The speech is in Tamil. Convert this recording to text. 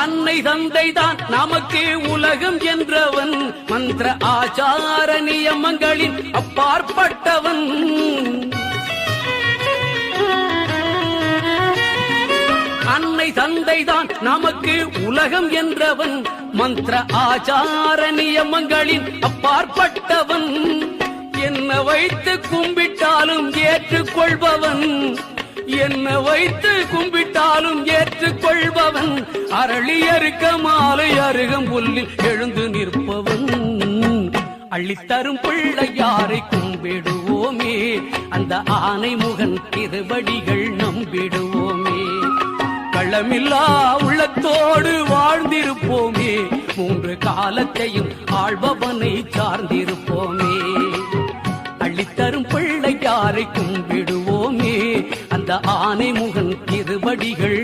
அன்னை தந்தைதான் நமக்கு உலகம் என்றவன், மந்திர ஆச்சார நியமங்களின் அப்பாற்பட்டவன். அன்னை தந்தைதான் நமக்கு உலகம் என்றவன், மந்திர ஆச்சார நியமங்களின் அப்பாற்பட்டவன். என்ன வைத்து கும்பிட்டாலும் ஏற்றுக்கொள்பவன், என்ன வைத்து கும்பிட்டாலும் ஏற்றுக்கொள்பவன். அரளியறுக்க மாலை அருகம்புல்லில் எழுந்து நிற்பவன். அள்ளித்தரும் பிள்ளையாரை கும்பிடுவோமே, அந்த ஆனை முகன் திருவடிகள் நம்பிடுவோமே. களமில்லா உள்ளத்தோடு வாழ்ந்திருப்போமே, மூன்று காலத்தையும் ஆள்பவனை சார்ந்திருப்போமே. அள்ளித்தரும் பிள்ளையாரை கும்பிடுவோமே, அந்த ஆனை முகன் திருவடிகள்